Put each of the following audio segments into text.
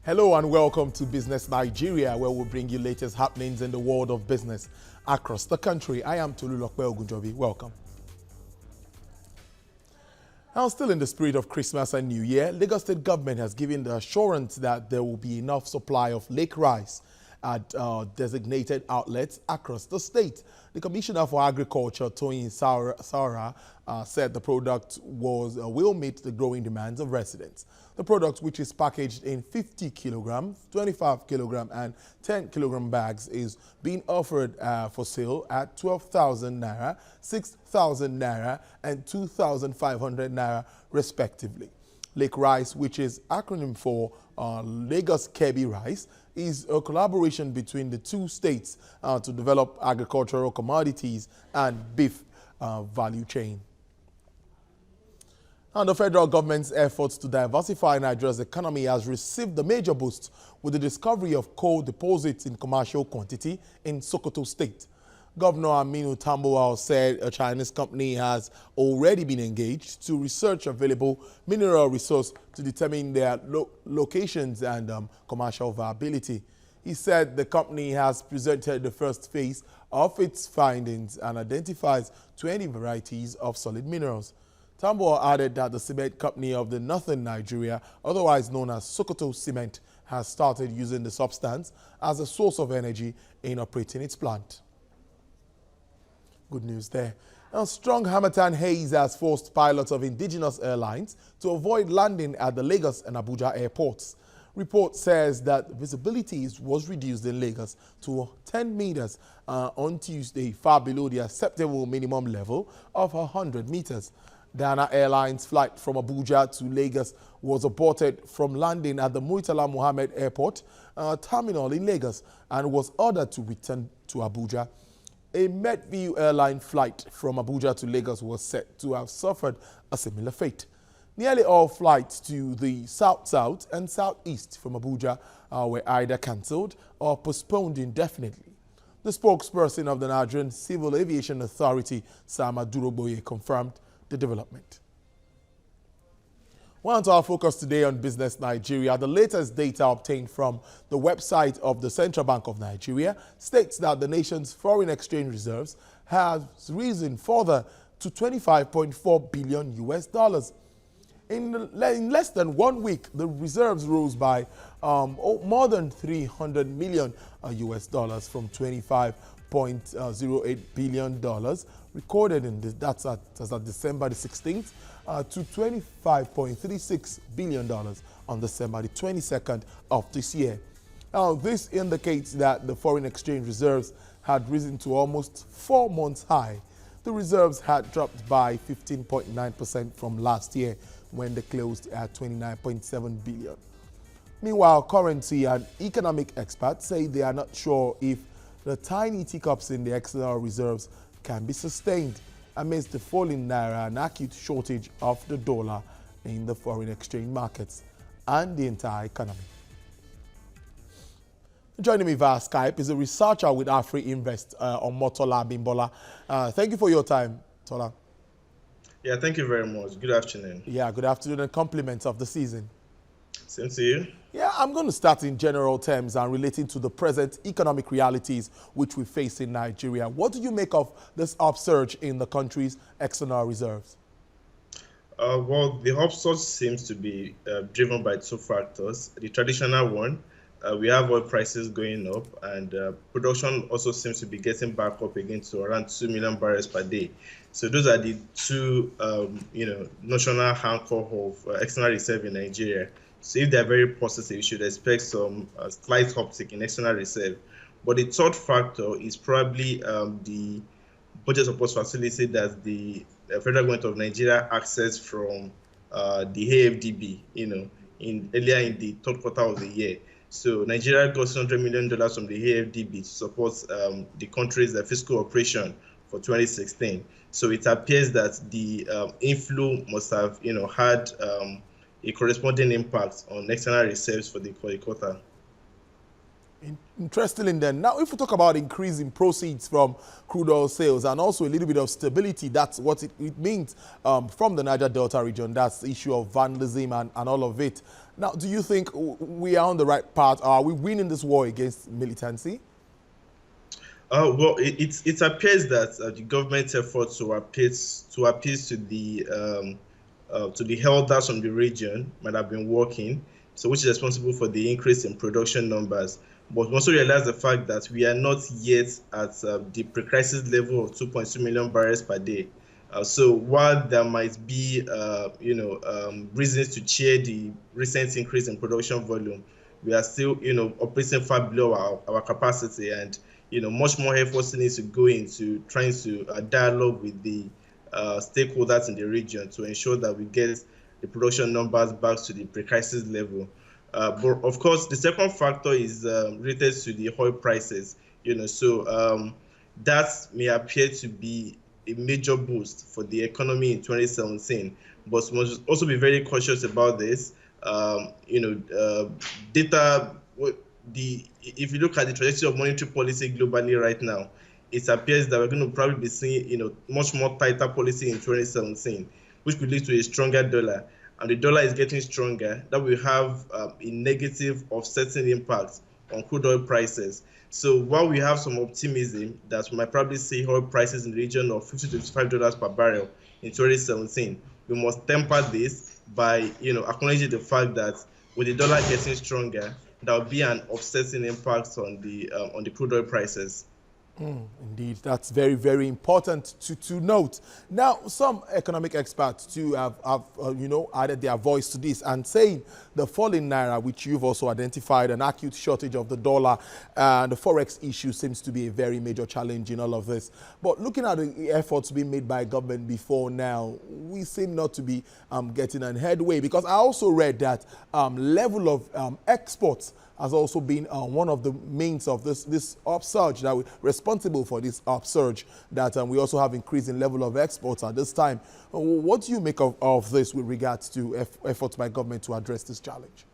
Hello and welcome to Business Nigeria, where we bring you latest happenings in the world of business across the country. I am Tolulokpe Ogunjobi. Welcome. Now, still in the spirit of Christmas and New Year, Lagos State government has given the assurance that there will be enough supply of lake rice at designated outlets across the state. The Commissioner for Agriculture, Tony Saura, said the product will meet the growing demands of residents. The product, which is packaged in 50 kilogram, 25 kilogram, and 10 kilogram bags, is being offered for sale at 12,000 naira, 6,000 naira, and 2,500 naira, respectively. Lake Rice, which is acronym for Lagos Kebbi Rice, is a collaboration between the two states to develop agricultural commodities and beef value chain. And the federal government's efforts to diversify Nigeria's economy has received a major boost with the discovery of coal deposits in commercial quantity in Sokoto State. Governor Aminu Tambuwal said a Chinese company has already been engaged to research available mineral resource to determine their locations and commercial viability. He said the company has presented the first phase of its findings and identifies 20 varieties of solid minerals. Tambuwal added that the cement company of the northern Nigeria, otherwise known as Sokoto Cement, has started using the substance as a source of energy in operating its plant. Good news there. Now, strong Harmattan haze has forced pilots of indigenous airlines to avoid landing at the Lagos and Abuja airports. Report says that visibility was reduced in Lagos to 10 meters on Tuesday, far below the acceptable minimum level of 100 meters. Dana Airlines flight from Abuja to Lagos was aborted from landing at the Murtala Mohammed Airport terminal in Lagos and was ordered to return to Abuja. A Medview airline flight from Abuja to Lagos was said to have suffered a similar fate. Nearly all flights to the south-south and southeast from Abuja were either cancelled or postponed indefinitely. The spokesperson of the Nigerian Civil Aviation Authority, Sama Duroboye, confirmed the development. Well, to our focus today on Business Nigeria, the latest data obtained from the website of the Central Bank of Nigeria states that the nation's foreign exchange reserves have risen further to 25.4 billion US dollars. In less than 1 week, the reserves rose by more than 300 million US dollars from 25.08 billion dollars recorded in this, that's at December the 16th, to $25.36 billion on December the 22nd of this year. Now, this indicates that the foreign exchange reserves had risen to almost 4 months high. The reserves had dropped by 15.9% from last year when they closed at 29.7 billion. Meanwhile, currency and economic experts say they are not sure if the tiny teacups in the external reserves can be sustained amidst the falling naira and acute shortage of the dollar in the foreign exchange markets and the entire economy. Joining me via Skype is a researcher with AfriInvest, Omotola Bimbola. Thank you for your time, Tola. Yeah, thank you very much. Good afternoon. Yeah, good afternoon and compliments of the season. Same to you. Yeah, I'm going to start in general terms and relating to the present economic realities which we face in Nigeria. What do you make of this upsurge in the country's external reserves? Well, the upsurge seems to be driven by two factors. The traditional one, we have oil prices going up, and production also seems to be getting back up again to around 2 million barrels per day. So those are the two, national anchor of external reserve in Nigeria. So if they're very positive, you should expect some slight uptick in external reserve. But the third factor is probably the budget support facility that the federal government of Nigeria accessed from the AFDB, earlier in the third quarter of the year. So Nigeria got $100 million from the AFDB to support the country's fiscal operation for 2016. So it appears that the inflow must have, had a corresponding impact on external reserves for the quarter. Interestingly then, now if we talk about increasing proceeds from crude oil sales and also a little bit of stability, that's what it means from the Niger Delta region. That's the issue of vandalism and all of it. Now, do you think we are on the right path? Are we winning this war against militancy? Well, it appears that the government's efforts to appease to the elders from the region might have been working, so which is responsible for the increase in production numbers. But we also realize the fact that we are not yet at the pre-crisis level of 2.2 million barrels per day. So while there might be, reasons to cheer the recent increase in production volume, we are still, operating far below our capacity, and much more effort needs to go into trying to dialogue with the stakeholders in the region to ensure that we get the production numbers back to the pre-crisis level. But of course, the second factor is related to the oil prices. That may appear to be a major boost for the economy in 2017. But we must also be very cautious about this. If you look at the trajectory of monetary policy globally right now, it appears that we're going to probably be seeing, much more tighter policy in 2017, which could lead to a stronger dollar. And the dollar is getting stronger. That will have a negative offsetting impact on crude oil prices. So while we have some optimism that we might probably see oil prices in the region of $50 to $55 per barrel in 2017, we must temper this by, acknowledging the fact that with the dollar getting stronger, there will be an offsetting impact on the crude oil prices. Indeed, that's very, very important to note. Now, some economic experts too have added their voice to this and saying the fall in Naira, which you've also identified, an acute shortage of the dollar, and the forex issue seems to be a very major challenge in all of this. But looking at the efforts being made by government before now, we seem not to be getting a headway, because I also read that level of exports has also been one of the means of this upsurge that we're responsible for this upsurge, that we also have increasing level of exports at this time. What do you make of this with regards to efforts by government to address this challenge?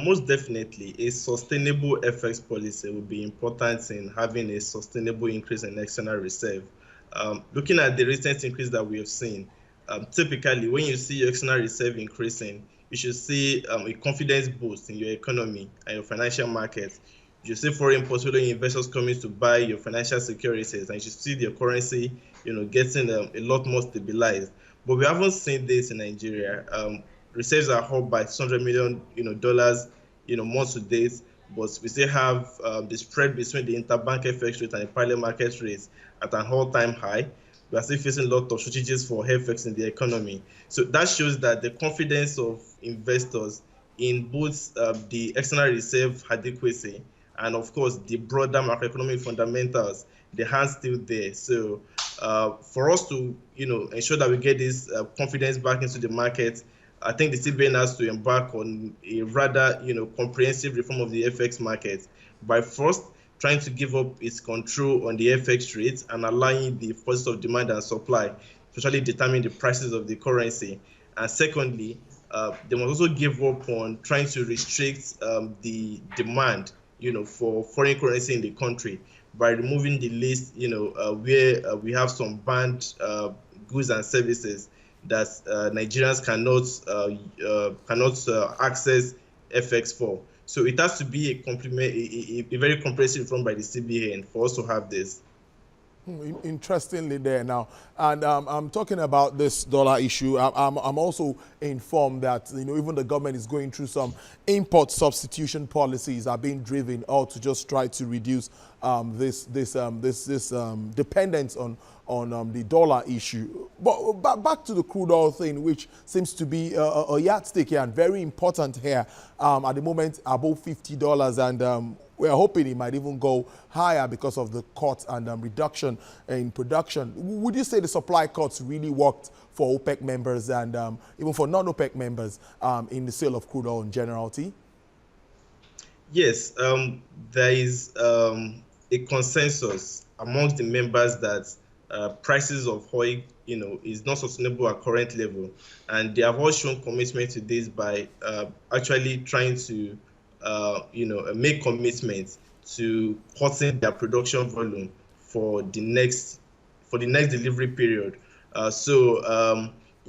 Most definitely, a sustainable FX policy will be important in having a sustainable increase in external reserve. Looking at the recent increase that we have seen, typically when you see your external reserve increasing, you should see a confidence boost in your economy and your financial markets. You should see foreign portfolio investors coming to buy your financial securities, and you should see the currency, getting a lot more stabilized. But we haven't seen this in Nigeria. Reserves are up by $200 million, month to date, but we still have the spread between the interbank FX rate and the parallel market rates at an all-time high. We are still facing a lot of shortages for FX in the economy. So that shows that the confidence of investors in both the external reserve adequacy and, of course, the broader macroeconomic fundamentals, the hand's still there. So for us to, ensure that we get this confidence back into the market, I think the CBN has to embark on a rather, comprehensive reform of the FX market by first trying to give up its control on the FX rates and allowing the forces of demand and supply to actually determine the prices of the currency. And secondly, they must also give up on trying to restrict the demand, for foreign currency in the country by removing the list, where we have some banned goods and services that Nigerians cannot access FX for. So it has to be a very comprehensive reform by the CBN for us to have this. Interestingly there now, and I'm talking about this dollar issue. I'm also informed that even the government is going through some import substitution policies are being driven out to just try to reduce this dependence on the dollar issue. But back to the crude oil thing, which seems to be a yardstick here and very important here. At the moment, above $50, and we're hoping it might even go higher because of the cut and reduction in production. Would you say the supply cuts really worked for OPEC members and even for non-OPEC members in the sale of crude oil in generality? Yes, there is a consensus amongst the members that prices of oil, is not sustainable at current level, and they have all shown commitment to this by actually trying to make commitments to cutting their production volume for the next delivery period.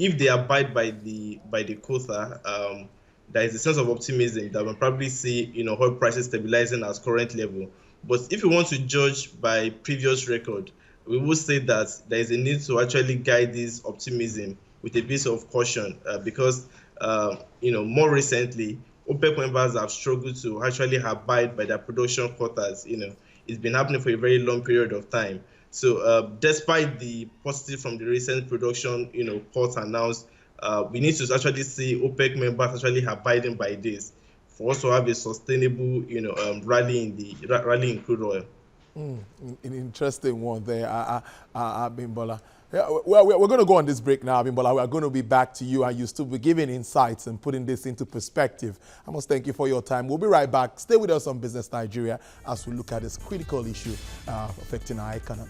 If they abide by the quota, there is a sense of optimism that we'll probably see oil prices stabilizing at current level. But if you want to judge by previous record, we will say that there is a need to actually guide this optimism with a bit of caution because more recently OPEC members have struggled to actually abide by their production quotas. It's been happening for a very long period of time. So despite the positive from the recent production cuts announced, we need to actually see OPEC members actually abiding by this for us to have a sustainable rally in crude oil. An interesting one there, Abimbola. Yeah, well, we're going to go on this break now, Abimbola. We're going to be back to you, and you still be giving insights and putting this into perspective. I must thank you for your time. We'll be right back. Stay with us on Business Nigeria as we look at this critical issue affecting our economy.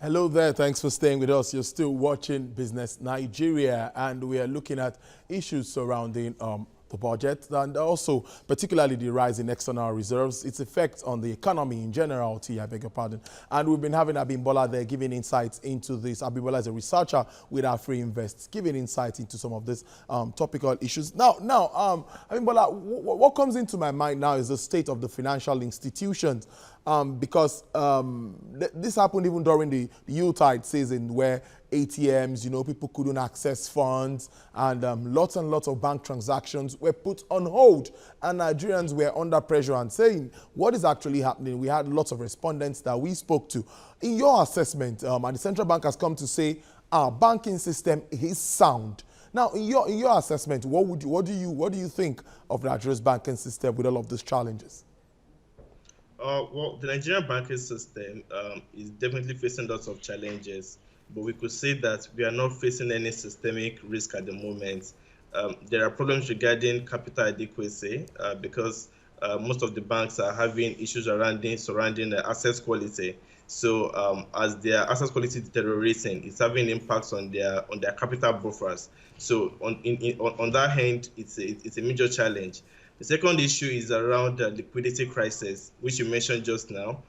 Hello there, thanks for staying with us. You're still watching Business Nigeria, and we are looking at issues surrounding the budget and also particularly the rise in external reserves, its effect on the economy in general, I beg your pardon. And we've been having Abimbola there giving insights into this. Abimbola is a researcher with AfriInvest, giving insight into some of these topical issues. Now, Abimbola, what comes into my mind now is the state of the financial institutions. Because this happened even during the Yuletide season where ATMs, people couldn't access funds and lots of bank transactions were put on hold and Nigerians were under pressure and saying, what is actually happening? We had lots of respondents that we spoke to. In your assessment, and the central bank has come to say our banking system is sound. Now, in your assessment, what do you think of Nigeria's banking system with all of these challenges? Well, the Nigerian banking system is definitely facing lots of challenges, but we could say that we are not facing any systemic risk at the moment. There are problems regarding capital adequacy because most of the banks are having issues surrounding asset quality. So as their asset quality is deteriorating, it's having impacts on their capital buffers. So on that hand, it's a major challenge. The second issue is around the liquidity crisis, which you mentioned just now.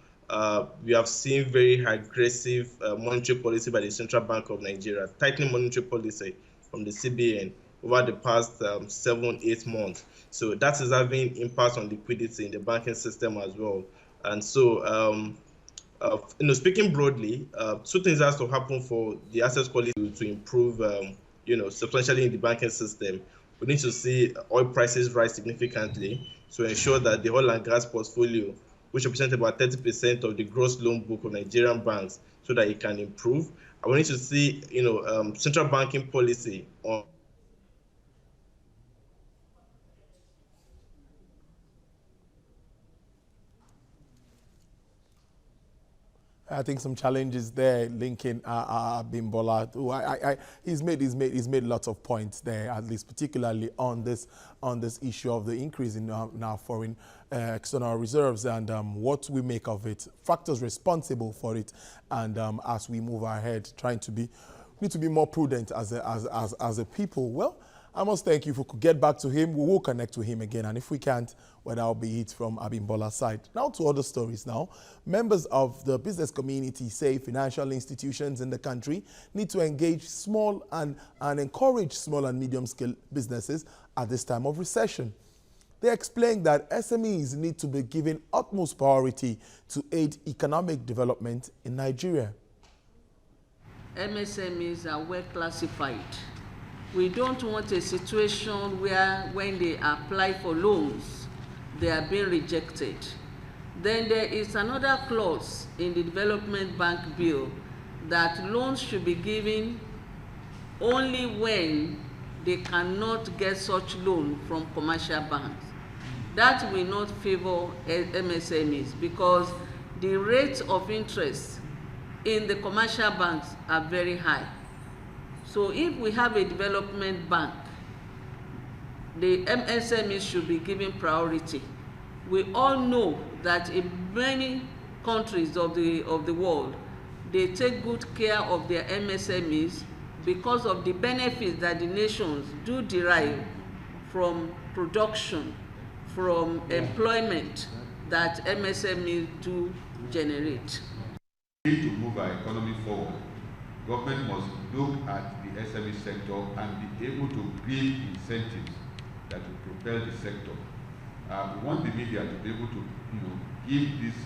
We have seen very aggressive monetary policy by the Central Bank of Nigeria, tightening monetary policy from the CBN over the past 7-8 months. So that is having impact on liquidity in the banking system as well. And so, speaking broadly, two things has to happen for the asset quality to improve, substantially in the banking system. We need to see oil prices rise significantly to ensure that the oil and gas portfolio, which represents about 30% of the gross loan book of Nigerian banks, so that it can improve. And we need to see, central banking policy on I think some challenges there linking Abimbola. He's made lots of points there, at least particularly on this issue of the increase in our foreign external reserves and what we make of it, factors responsible for it, and as we move ahead, need to be more prudent as a people. Well, I must thank you. If we could get back to him, we will connect with him again. And if we can't, well, that'll be it from Abimbola's side. Now to other stories now. Members of the business community say financial institutions in the country need to engage small and encourage small and medium-scale businesses at this time of recession. They explain that SMEs need to be given utmost priority to aid economic development in Nigeria. MSMEs are well classified. We don't want a situation where when they apply for loans, they are being rejected. Then there is another clause in the Development Bank Bill that loans should be given only when they cannot get such loan from commercial banks. That will not favor MSMEs because the rates of interest in the commercial banks are very high. So if we have a development bank, the MSMEs should be given priority. We all know that in many countries of the world, they take good care of their MSMEs because of the benefits that the nations do derive from production, from employment that MSMEs do generate. To move our economy forward, government must look at the SME sector and be able to build incentives that will propel the sector. We want the media to be able to, give this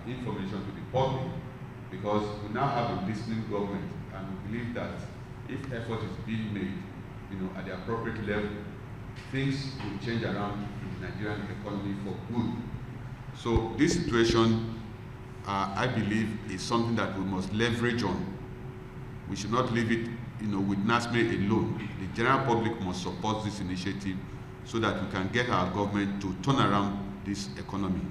information to the public, because we now have a listening government, and we believe that if effort is being made, at the appropriate level, things will change around in the Nigerian economy for good. So this situation, I believe, is something that we must leverage on. We should not leave it, with NASME alone. The general public must support this initiative so that we can get our government to turn around this economy.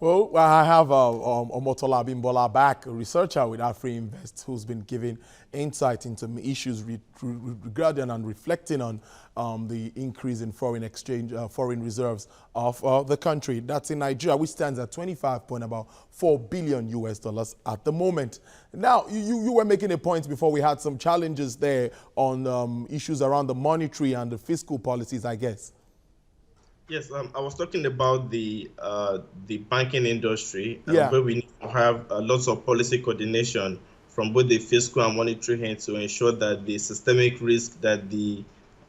Well, I have Omotola Abimbola back, a researcher with AfriInvest, who's been giving insight into issues regarding and reflecting on the increase in foreign exchange, foreign reserves of the country. That's in Nigeria, which stands at $25.4 billion US at the moment. Now, you were making a point before we had some challenges there on issues around the monetary and the fiscal policies, I guess. Yes, I was talking about the banking industry, yeah. where we need to have lots of policy coordination from both the fiscal and monetary end to ensure that the systemic risk that the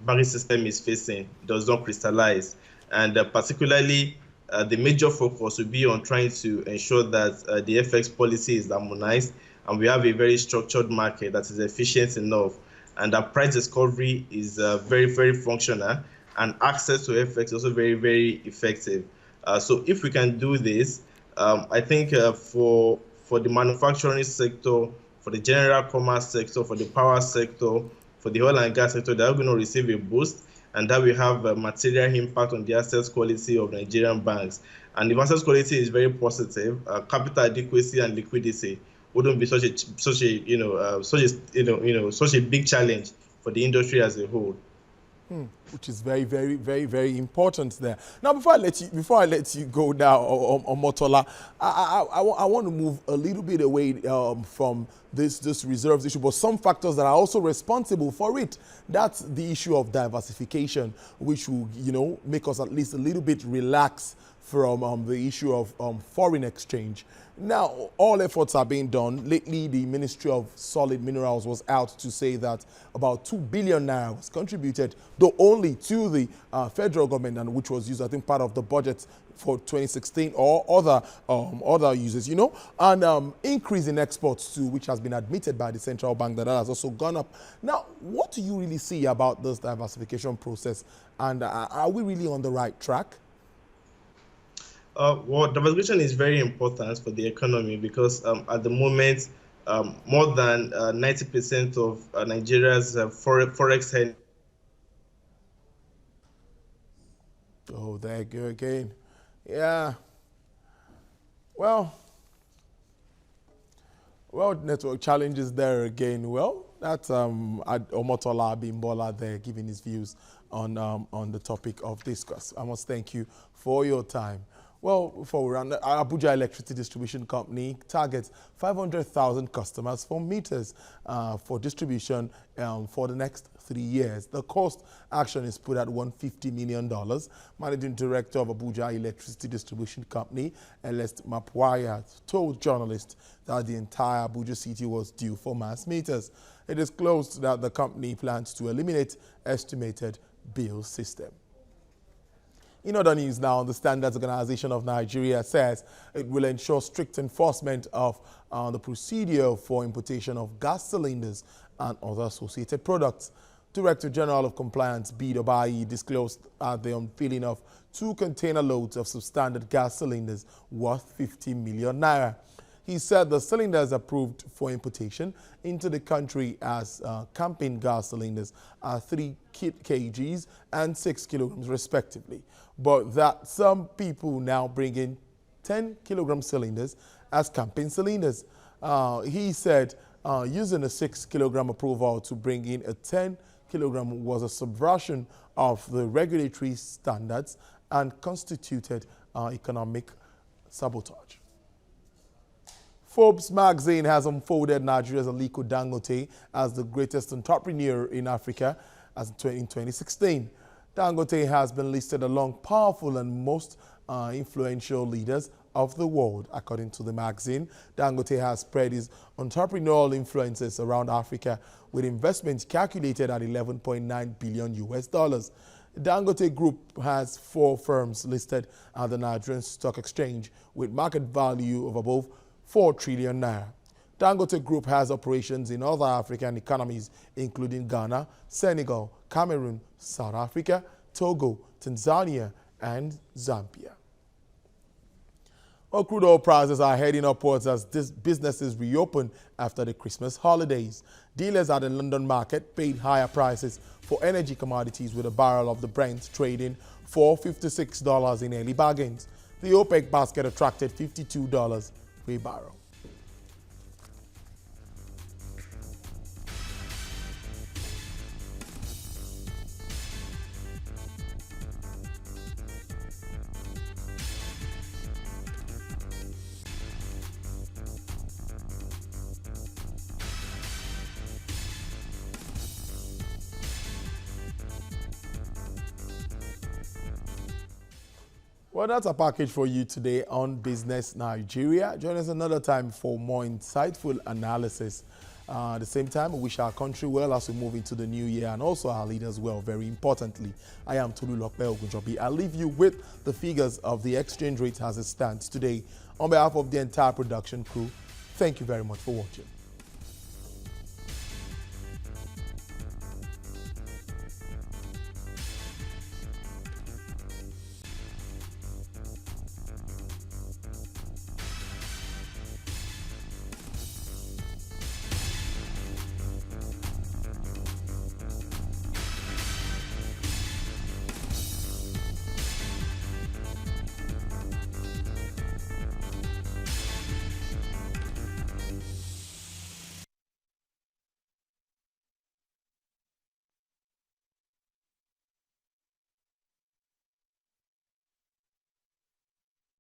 banking system is facing does not crystallize. And particularly, the major focus will be on trying to ensure that the FX policy is harmonized and we have a very structured market that is efficient enough, and that price discovery is very, very functional, and access to FX is also very, very effective. So if we can do this, I think for the manufacturing sector, for the general commerce sector, for the power sector, for the oil and gas sector, they are going to receive a boost, and that will have a material impact on the asset quality of Nigerian banks. And if asset quality is very positive, capital adequacy and liquidity wouldn't be such a big challenge for the industry as a whole. Which is very, very, very, very important there. Now, before I let you go now, Omotola, I want to move a little bit away from this reserves issue, but some factors that are also responsible for it. That's the issue of diversification, which will, make us at least a little bit relaxed from the issue of foreign exchange. Now, all efforts are being done. Lately, the Ministry of Solid Minerals was out to say that about 2 billion naira was contributed, though only to the federal government, and which was used, I think, part of the budget for 2016 or other uses, and increase in exports too, which has been admitted by the central bank that has also gone up. Now, what do you really see about this diversification process, and are we really on the right track? Well, diversification is very important for the economy because at the moment, more than 90% of Nigeria's forex head. Oh, there you go again. Yeah. Well, network challenges there again. Well, that's Omotola Abimbola there giving his views on the topic of discuss. I must thank you for your time. Well, before we run, Abuja Electricity Distribution Company targets 500,000 customers for meters for distribution for the next 3 years. The cost action is put at $150 million. Managing Director of Abuja Electricity Distribution Company, Elest Mapwaya, told journalists that the entire Abuja city was due for mass meters. It disclosed that the company plans to eliminate estimated bill system. In other news now, the Standards Organization of Nigeria says it will ensure strict enforcement of the procedure for importation of gas cylinders and other associated products. Director General of Compliance, B. Dobayi, disclosed the unveiling of 2 container loads of substandard gas cylinders worth 50 million naira. He said the cylinders approved for importation into the country as camping gas cylinders are 3 kgs and 6 kilograms respectively, but that some people now bring in 10 kilogram cylinders as camping cylinders. He said using a 6 kilogram approval to bring in a 10 kilogram was a subversion of the regulatory standards and constituted economic sabotage. Forbes magazine has unfolded Nigeria's Aliko Dangote as the greatest entrepreneur in Africa in 2016. Dangote has been listed among powerful and most influential leaders of the world. According to the magazine, Dangote has spread his entrepreneurial influences around Africa with investments calculated at $11.9 billion US. The Dangote Group has 4 firms listed at the Nigerian Stock Exchange with market value of above 4 trillion naira. Dangote Group has operations in other African economies, including Ghana, Senegal, Cameroon, South Africa, Togo, Tanzania, and Zambia. Well, crude oil prices are heading upwards as businesses reopen after the Christmas holidays. Dealers at the London market paid higher prices for energy commodities, with a barrel of the Brent trading for $56 in early bargains. The OPEC basket attracted $52 per barrel. Well, that's a package for you today on Business Nigeria. Join us another time for more insightful analysis. At the same time, we wish our country well as we move into the new year, and also our leaders well, very importantly. I am Tolu Lokpe Ogunjobi. I'll leave you with the figures of the exchange rate as it stands today. On behalf of the entire production crew, thank you very much for watching.